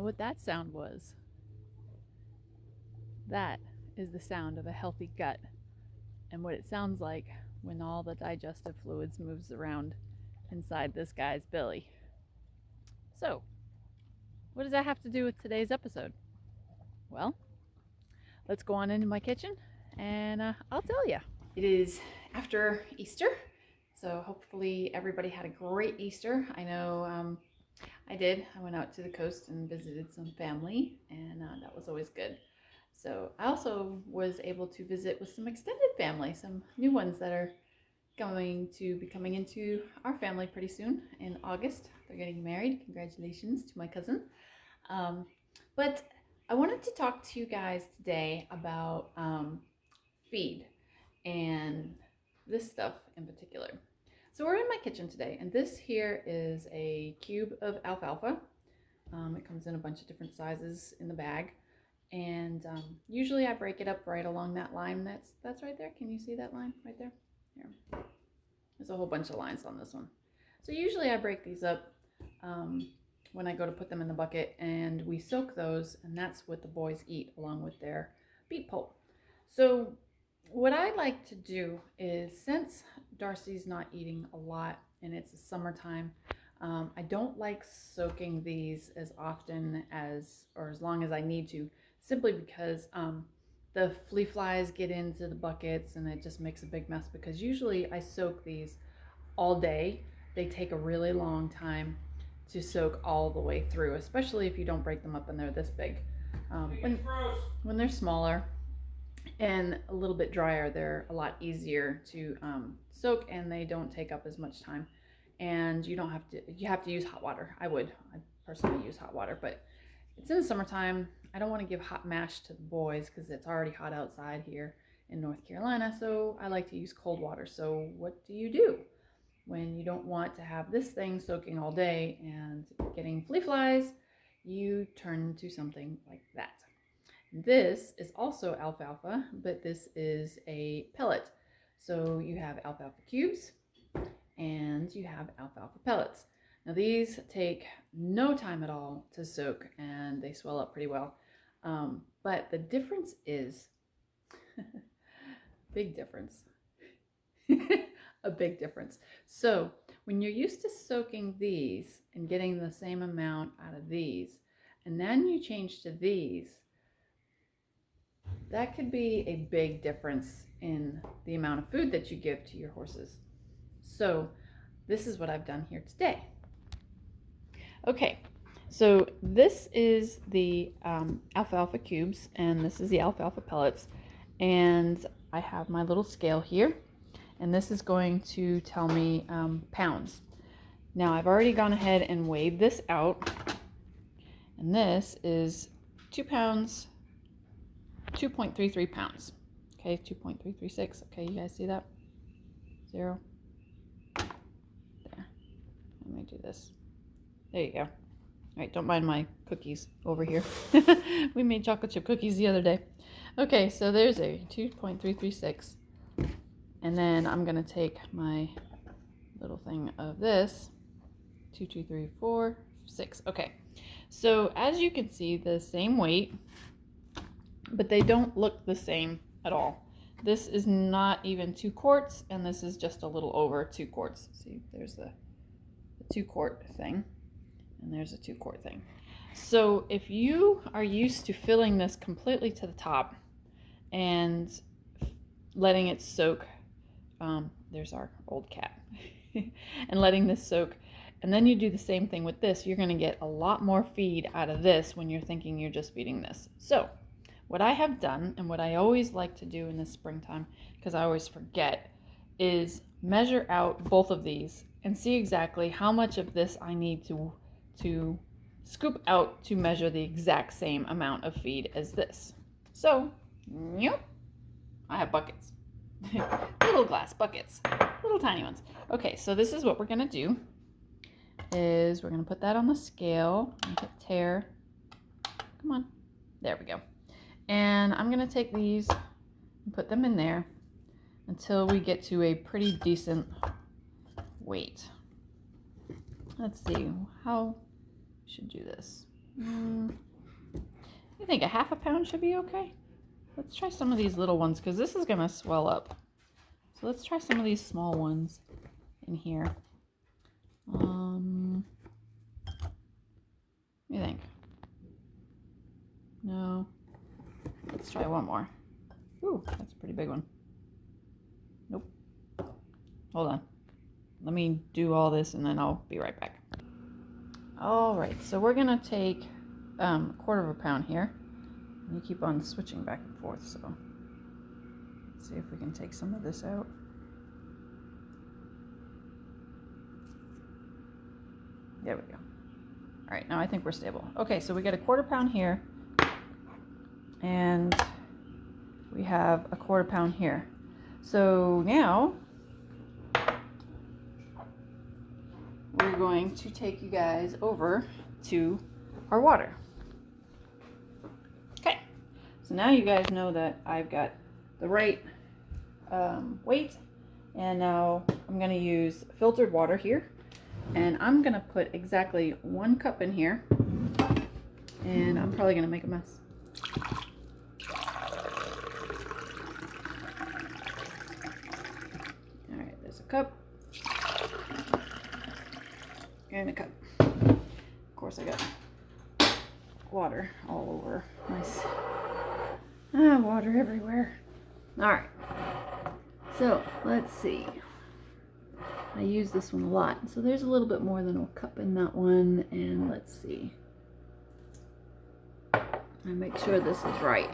what that sound was? That is the sound of a healthy gut and what it sounds like when all the digestive fluids moves around inside this guy's belly. So, what does that have to do with today's episode? Well, let's go on into my kitchen and I'll tell you. It is after Easter, so hopefully everybody had a great Easter. I know I did. I went out to the coast and visited some family, and that was always good. So I also was able to visit with some extended family, some new ones that are going to be coming into our family pretty soon in August. They're getting married. Congratulations to my cousin. But I wanted to talk to you guys today about feed and this stuff in particular. So we're in my kitchen today, and this here is a cube of alfalfa. It comes in a bunch of different sizes in the bag, and usually I break it up right along that line. That's right there. Can you see that line right there? Here. There's a whole bunch of lines on this one. So usually I break these up when I go to put them in the bucket, and we soak those, and that's what the boys eat along with their beet pulp. So what I like to do is, since Darcy's not eating a lot and it's the summertime, I don't like soaking these as often as, or as long as I need to, simply because the flea flies get into the buckets and it just makes a big mess, because usually I soak these all day. They take a really long time to soak all the way through, especially if you don't break them up and they're this big. When they're smaller and a little bit drier, they're a lot easier to soak, and they don't take up as much time. And you have to use hot water. I personally use hot water, but it's in the summertime. I don't want to give hot mash to the boys because it's already hot outside here in North Carolina, so I like to use cold water. So what do you do when you don't want to have this thing soaking all day and getting flea flies? You turn to something like that. This is also alfalfa, but this is a pellet. So you have alfalfa cubes and you have alfalfa pellets. Now these take no time at all to soak, and they swell up pretty well. But the difference is, big difference, a big difference. So when you're used to soaking these and getting the same amount out of these, and then you change to these, that could be a big difference in the amount of food that you give to your horses. So this is what I've done here today. Okay, so this is the alfalfa cubes, and this is the alfalfa pellets, and I have my little scale here, and this is going to tell me pounds. Now I've already gone ahead and weighed this out, and this is 2 pounds, 2.33 pounds. Okay, 2.336. Okay, you guys see that? 0. There. Let me do this. There you go. All right, don't mind my cookies over here. We made chocolate chip cookies the other day. Okay, so there's a 2.336. And then I'm going to take my little thing of this. 2, 2, 3, 4, 6. Okay, so as you can see, the same weight, but they don't look the same at all. This is not even 2 quarts, and this is just a little over 2 quarts. See, there's the 2 quart thing, and there's a 2 quart thing. So if you are used to filling this completely to the top and letting it soak, there's our old cat, and letting this soak, and then you do the same thing with this, you're going to get a lot more feed out of this when you're thinking you're just feeding this. So what I have done, and what I always like to do in the springtime, because I always forget, is measure out both of these and see exactly how much of this I need to scoop out to measure the exact same amount of feed as this. So, yep, I have buckets. Little glass buckets, little tiny ones. Okay, so this is what we're gonna do, is we're gonna put that on the scale, hit tare, come on, there we go. And I'm gonna take these and put them in there until we get to a pretty decent weight. Let's see how we should do this. I think a half a pound should be okay. Let's try some of these little ones because this is going to swell up. So let's try some of these small ones in here. What do you think? No. Let's try one more. Ooh, that's a pretty big one. Nope. Hold on. Let me do all this and then I'll be right back. All right, so we're gonna take a quarter of a pound here. And you keep on switching back and forth, so let's see if we can take some of this out. There we go. All right, now I think we're stable. Okay, so we get a quarter pound here, and we have a quarter pound here. So now we're going to take you guys over to our water. Okay, so now you guys know that I've got the right weight, and now I'm going to use filtered water here, and I'm going to put exactly 1 cup in here, and I'm probably going to make a mess. All right, there's a cup. And a cup. Of course, I got water all over. Nice. Water everywhere. All right. So let's see. I use this one a lot. So there's a little bit more than a cup in that one. And let's see. I make sure this is right.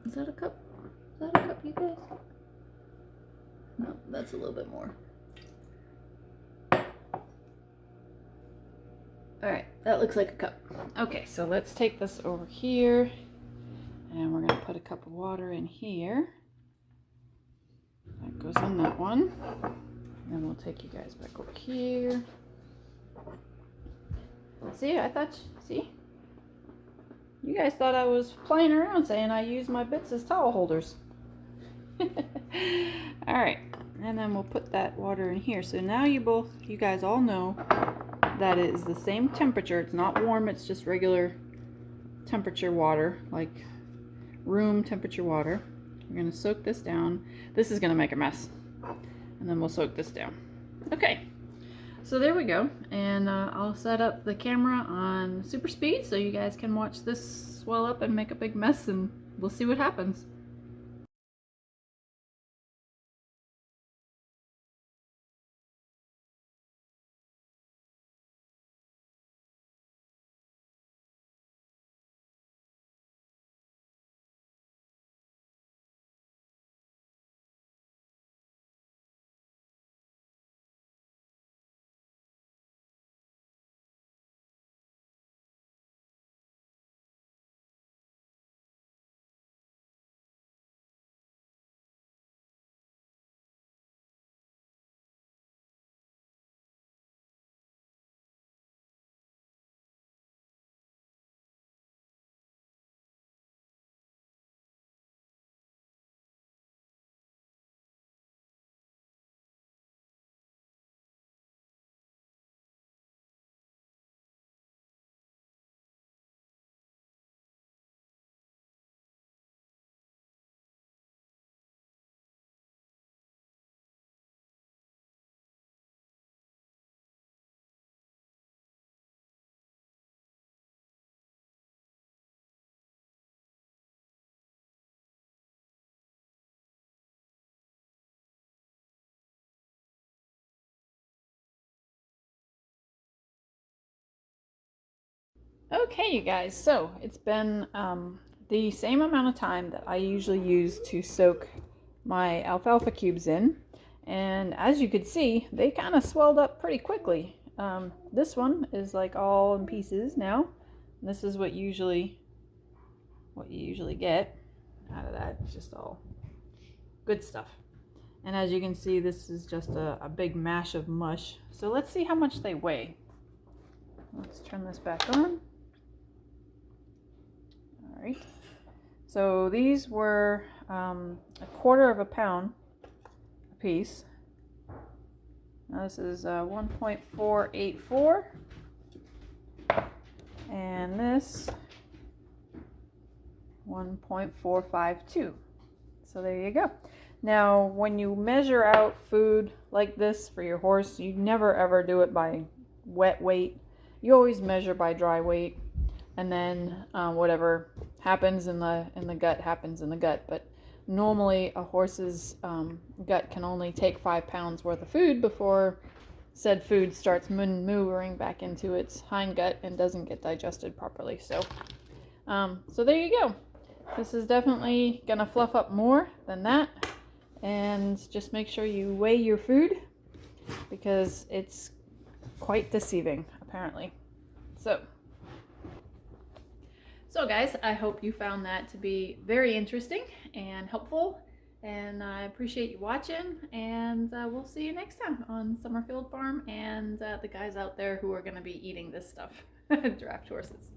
Is that a cup? Is that a cup, you guys? No, that's a little bit more. All right, that looks like a cup. Okay, so let's take this over here, and we're gonna put a cup of water in here. That goes in that one. And then we'll take you guys back over here. See, see? You guys thought I was playing around saying I use my bits as towel holders. All right, and then we'll put that water in here. So now you guys all know that it is the same temperature. It's not warm, it's just regular temperature water, like room temperature water. We're gonna soak this down. This is gonna make a mess. And then we'll soak this down. Okay, so there we go. And I'll set up the camera on super speed so you guys can watch this swell up and make a big mess, and we'll see what happens. Okay, you guys, so it's been the same amount of time that I usually use to soak my alfalfa cubes in, and as you could see, they kind of swelled up pretty quickly. This one is like all in pieces now. This is what you usually get out of that. It's just all good stuff. And as you can see, this is just a big mash of mush. So let's see how much they weigh. Let's turn this back on. All right. So these were a quarter of a pound a piece. Now this is 1.484. and this 1.452. So there you go. Now, when you measure out food like this for your horse, you never ever do it by wet weight. You always measure by dry weight, and then whatever happens in the gut happens in the gut. But normally, a horse's gut can only take 5 pounds worth of food before said food starts maneuvering back into its hind gut and doesn't get digested properly. So, so there you go. This is definitely gonna fluff up more than that. And just make sure you weigh your food, because it's quite deceiving, apparently. So guys, I hope you found that to be very interesting and helpful. And I appreciate you watching. And we'll see you next time on Summerfield Farm and the guys out there who are going to be eating this stuff, draft horses.